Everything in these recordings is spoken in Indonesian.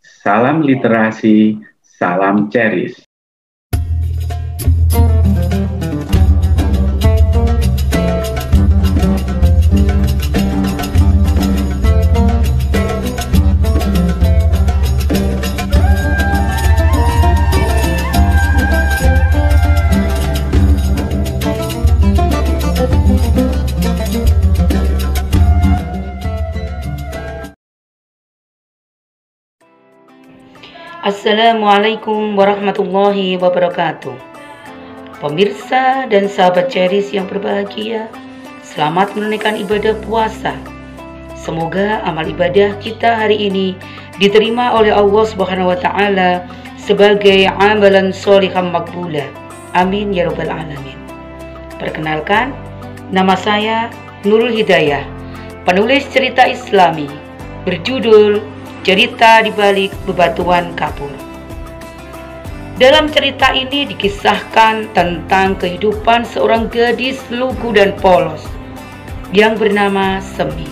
Salam literasi, salam Ceris. Assalamualaikum warahmatullahi wabarakatuh. Pemirsa dan sahabat Ceris yang berbahagia, selamat menunaikan ibadah puasa. Semoga amal ibadah kita hari ini diterima oleh Allah Subhanahu wa taala sebagai amalan sholihah maqbulah. Amin ya rabbal alamin. Perkenalkan, nama saya Nurul Hidayah, penulis cerita Islami berjudul Cerita di Balik Bebatuan Kapur. Dalam cerita ini dikisahkan tentang kehidupan seorang gadis lugu dan polos yang bernama Semi.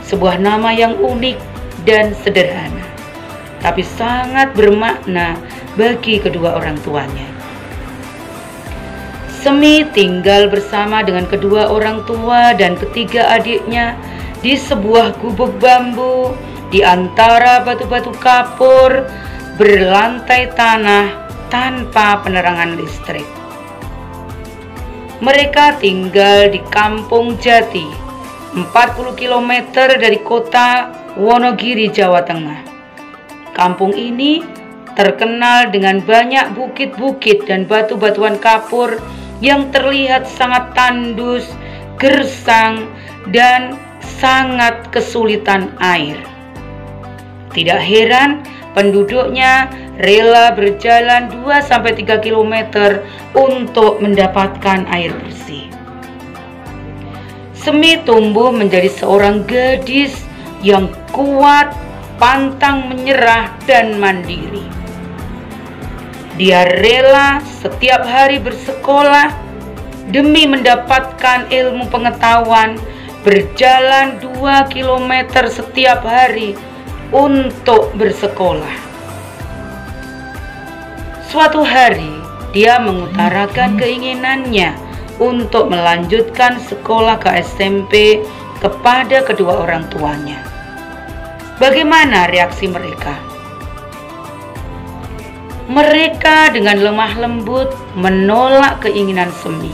Sebuah nama yang unik dan sederhana, tapi sangat bermakna bagi kedua orang tuanya. Semi tinggal bersama dengan kedua orang tua dan ketiga adiknya di sebuah gubuk bambu di antara batu-batu kapur berlantai tanah tanpa penerangan listrik. Mereka tinggal di Kampung Jati, 40 km dari kota Wonogiri, Jawa Tengah. Kampung ini terkenal dengan banyak bukit-bukit dan batu-batuan kapur yang terlihat sangat tandus, gersang, dan sangat kesulitan air. Tidak heran penduduknya rela berjalan 2-3 km untuk mendapatkan air bersih. Semi tumbuh menjadi seorang gadis yang kuat, pantang menyerah, dan mandiri. Dia rela setiap hari bersekolah demi mendapatkan ilmu pengetahuan, berjalan 2 km setiap hari untuk bersekolah. Suatu hari, dia mengutarakan keinginannya untuk melanjutkan sekolah ke SMP kepada kedua orang tuanya. Bagaimana reaksi mereka? Mereka dengan lemah lembut menolak keinginan Semi.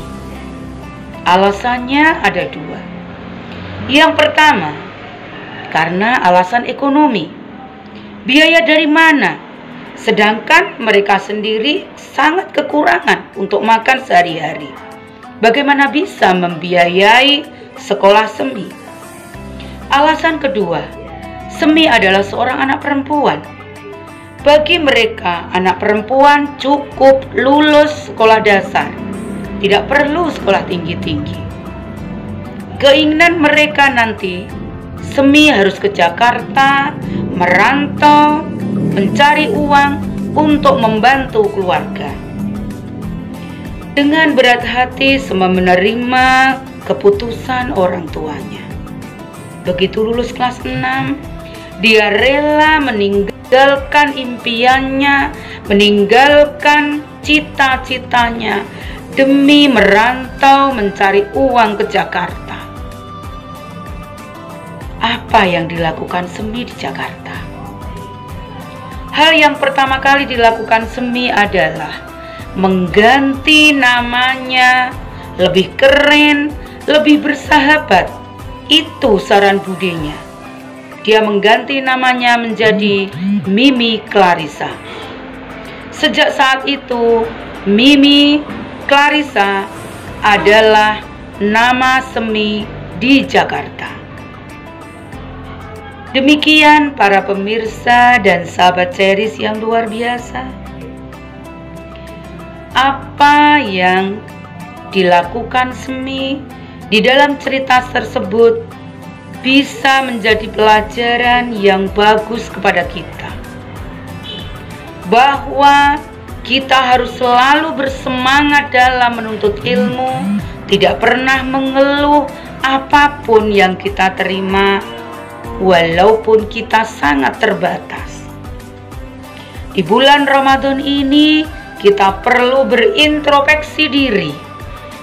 Alasannya ada dua. Yang pertama, karena alasan ekonomi. Biaya dari mana? Sedangkan mereka sendiri sangat kekurangan untuk makan sehari-hari. Bagaimana bisa membiayai sekolah Semi? Alasan kedua, Semi adalah seorang anak perempuan. Bagi mereka, anak perempuan cukup lulus sekolah dasar, tidak perlu sekolah tinggi-tinggi. Keinginan mereka nanti Semi harus ke Jakarta, merantau, mencari uang untuk membantu keluarga. Dengan berat hati Semi menerima keputusan orang tuanya. Begitu lulus kelas 6, dia rela meninggalkan impiannya, meninggalkan cita-citanya demi merantau mencari uang ke Jakarta. Apa yang dilakukan Semi di Jakarta? Hal yang pertama kali dilakukan Semi adalah mengganti namanya, lebih keren, lebih bersahabat. Itu saran budenya. Dia mengganti namanya menjadi Mimi Clarissa. Sejak saat itu, Mimi Clarissa adalah nama Semi di Jakarta. Demikian para pemirsa dan sahabat Ceris yang luar biasa. Apa yang dilakukan Semi di dalam cerita tersebut bisa menjadi pelajaran yang bagus kepada kita. Bahwa kita harus selalu bersemangat dalam menuntut ilmu, tidak pernah mengeluh apapun yang kita terima, walaupun kita sangat terbatas. Di bulan Ramadan ini kita perlu berintrospeksi diri,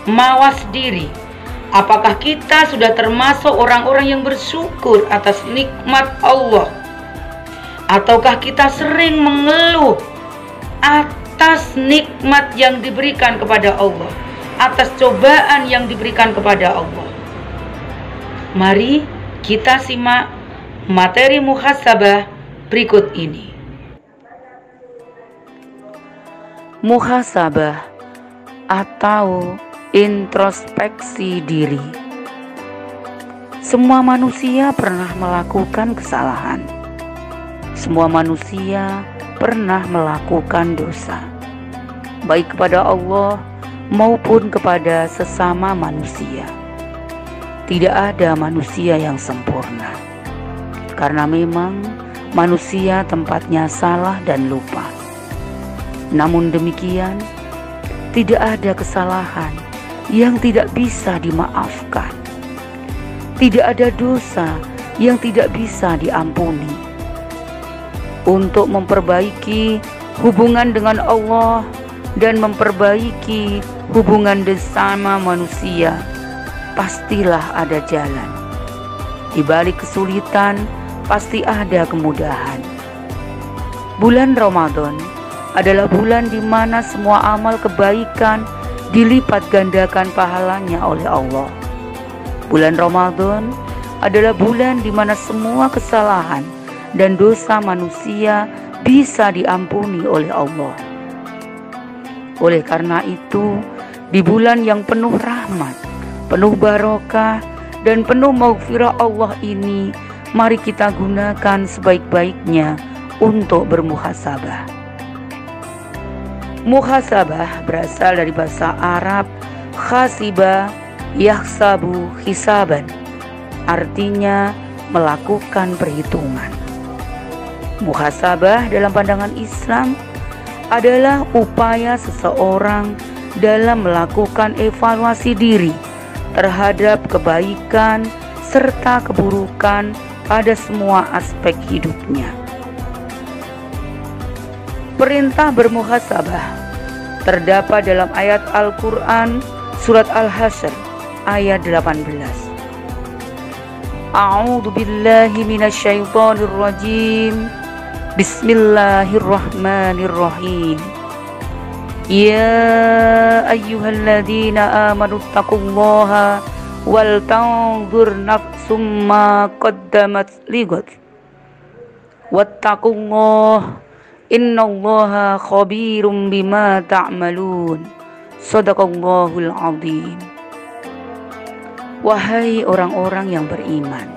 mawas diri. Apakah kita sudah termasuk orang-orang yang bersyukur atas nikmat Allah? Ataukah kita sering mengeluh atas nikmat yang diberikan kepada Allah, atas cobaan yang diberikan kepada Allah? Mari kita simak materi muhasabah berikut ini. Muhasabah atau introspeksi diri. Semua manusia pernah melakukan kesalahan. Semua manusia pernah melakukan dosa, baik kepada Allah maupun kepada sesama manusia. Tidak ada manusia yang sempurna, karena memang manusia tempatnya salah dan lupa. Namun demikian, tidak ada kesalahan yang tidak bisa dimaafkan. Tidak ada dosa yang tidak bisa diampuni. Untuk memperbaiki hubungan dengan Allah dan memperbaiki hubungan bersama manusia, pastilah ada jalan. Di balik kesulitan, pasti ada kemudahan. Bulan Ramadan adalah bulan di mana semua amal kebaikan dilipat gandakan pahalanya oleh Allah. Bulan Ramadan adalah bulan di mana semua kesalahan dan dosa manusia bisa diampuni oleh Allah. Oleh karena itu, di bulan yang penuh rahmat, penuh barokah, dan penuh maghfirah Allah ini, mari kita gunakan sebaik-baiknya untuk bermuhasabah. Muhasabah berasal dari bahasa Arab khasiba yahsabu hisaban, artinya melakukan perhitungan. Muhasabah dalam pandangan Islam adalah upaya seseorang dalam melakukan evaluasi diri terhadap kebaikan serta keburukan pada semua aspek hidupnya. Perintah bermuhasabah terdapat dalam ayat Al-Quran surat Al-Hasyr ayat 18. A'udzu billahi minasyaitonir rajim. Bismillahirrahmanirrahim. Ya ayyuhalladzina amanu taqullaha wal tanzur nafsum ma qaddamat lighad. Wattaqullaha innallaha khabirum bima ta'malun. Shadaqallahul azim. Wahai orang-orang yang beriman,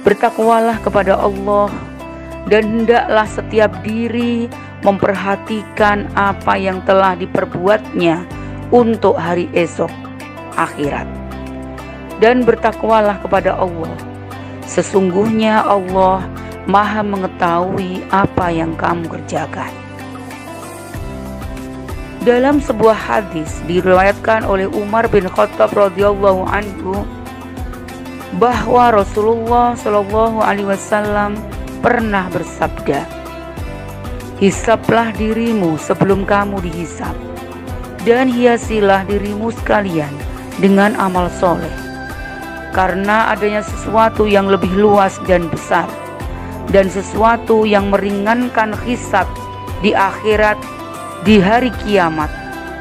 bertakwalah kepada Allah dan hendaklah setiap diri memperhatikan apa yang telah diperbuatnya untuk hari esok akhirat. Dan bertakwalah kepada Allah, sesungguhnya Allah Maha mengetahui apa yang kamu kerjakan. Dalam sebuah hadis diriwayatkan oleh Umar bin Khattab radhiyallahu anhu bahwa Rasulullah shallallahu alaihi wasallam pernah bersabda, "Hisablah dirimu sebelum kamu dihisab, dan hiasilah dirimu sekalian dengan amal soleh, karena adanya sesuatu yang lebih luas dan besar, dan sesuatu yang meringankan hisab di akhirat di hari kiamat,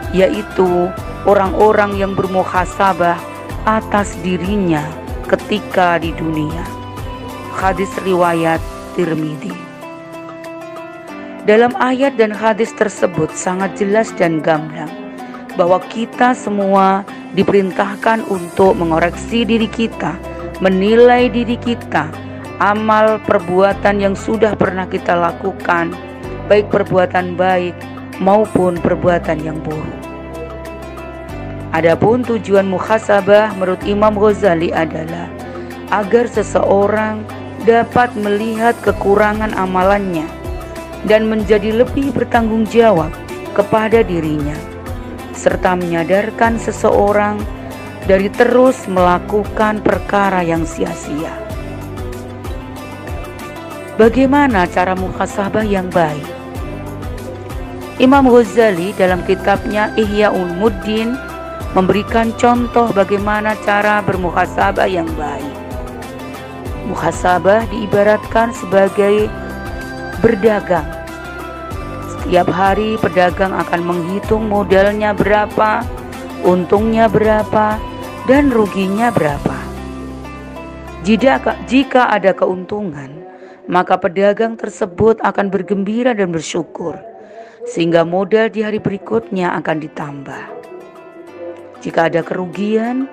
yaitu orang-orang yang bermuhasabah atas dirinya ketika di dunia." Hadis riwayat Tirmidzi. Dalam ayat dan hadis tersebut sangat jelas dan gamblang bahwa kita semua diperintahkan untuk mengoreksi diri kita, menilai diri kita, amal perbuatan yang sudah pernah kita lakukan, baik perbuatan baik maupun perbuatan yang buruk. Adapun tujuan muhasabah menurut Imam Ghazali adalah agar seseorang dapat melihat kekurangan amalannya dan menjadi lebih bertanggung jawab kepada dirinya, serta menyadarkan seseorang dari terus melakukan perkara yang sia-sia. Bagaimana cara muhasabah yang baik? Imam Ghazali dalam kitabnya Ihya Ulumuddin memberikan contoh bagaimana cara bermuhasabah yang baik. Muhasabah diibaratkan sebagai berdagang. Setiap hari pedagang akan menghitung modalnya berapa, untungnya berapa, dan ruginya berapa. Jika ada keuntungan, maka pedagang tersebut akan bergembira dan bersyukur, sehingga modal di hari berikutnya akan ditambah. Jika ada kerugian,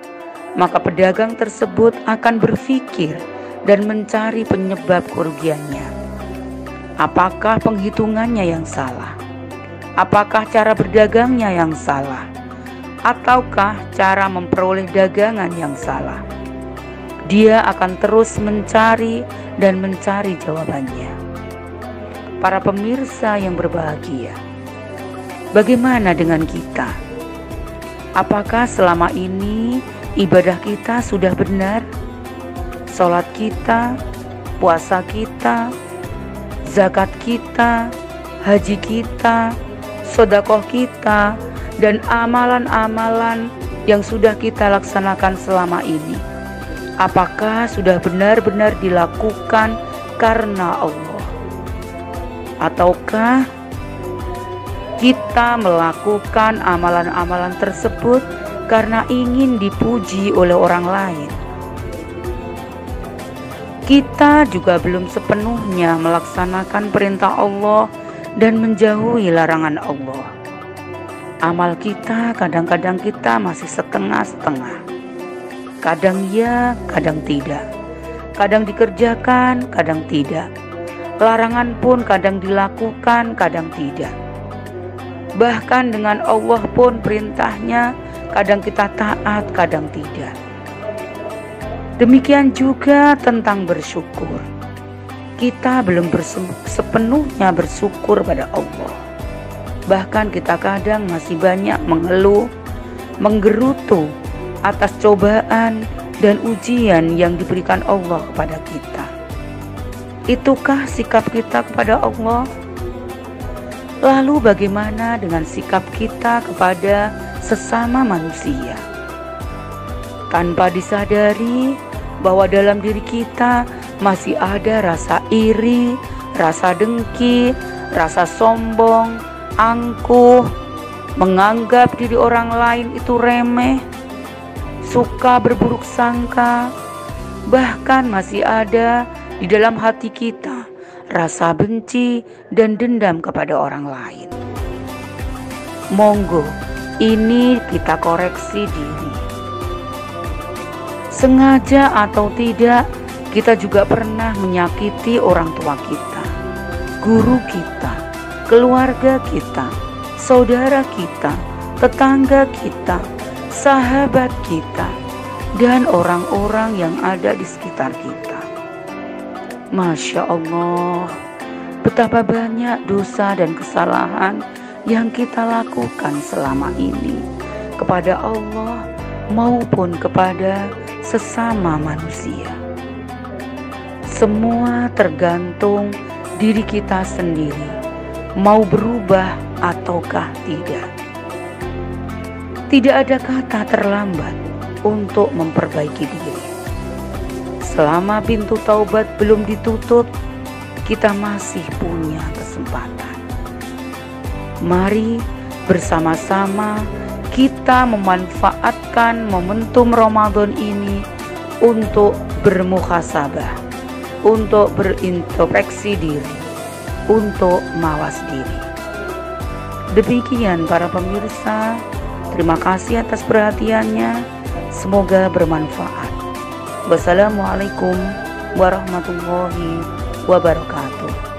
maka pedagang tersebut akan berpikir dan mencari penyebab kerugiannya. Apakah penghitungannya yang salah? Apakah cara berdagangnya yang salah? Ataukah cara memperoleh dagangan yang salah? Dia akan terus mencari dan mencari jawabannya. Para pemirsa yang berbahagia, bagaimana dengan kita? Apakah selama ini ibadah kita sudah benar? Salat kita, puasa kita, zakat kita, haji kita, sedekah kita, dan amalan-amalan yang sudah kita laksanakan selama ini, apakah sudah benar-benar dilakukan karena Allah? Ataukah kita melakukan amalan-amalan tersebut karena ingin dipuji oleh orang lain? Kita juga belum sepenuhnya melaksanakan perintah Allah dan menjauhi larangan Allah. Amal kita kadang-kadang kita masih setengah-setengah. Kadang ya, kadang tidak. Kadang dikerjakan, kadang tidak. Larangan pun kadang dilakukan, kadang tidak. Bahkan dengan Allah pun perintahnya kadang kita taat, kadang tidak. Demikian juga tentang bersyukur. Kita belum sepenuhnya bersyukur pada Allah. Bahkan kita kadang masih banyak mengeluh, menggerutu atas cobaan dan ujian yang diberikan Allah kepada kita. Itukah sikap kita kepada Allah? Lalu bagaimana dengan sikap kita kepada sesama manusia? Tanpa disadari bahwa dalam diri kita masih ada rasa iri, rasa dengki, rasa sombong, angkuh, menganggap diri orang lain itu remeh, suka berburuk sangka, bahkan masih ada di dalam hati kita rasa benci dan dendam kepada orang lain. Monggo, ini kita koreksi diri. Sengaja atau tidak, kita juga pernah menyakiti orang tua kita, guru kita, keluarga kita, saudara kita, tetangga kita, sahabat kita, dan orang-orang yang ada di sekitar kita. Masya Allah, betapa banyak dosa dan kesalahan yang kita lakukan selama ini kepada Allah maupun kepada sesama manusia. Semua tergantung diri kita sendiri, mau berubah ataukah tidak. Tidak ada kata terlambat untuk memperbaiki diri. Selama pintu taubat belum ditutup, kita masih punya kesempatan. Mari bersama-sama kita memanfaatkan momentum Ramadan ini untuk bermuhasabah, untuk berintrospeksi diri, untuk mawas diri. Demikian para pemirsa, terima kasih atas perhatiannya, semoga bermanfaat. Wassalamualaikum warahmatullahi wabarakatuh.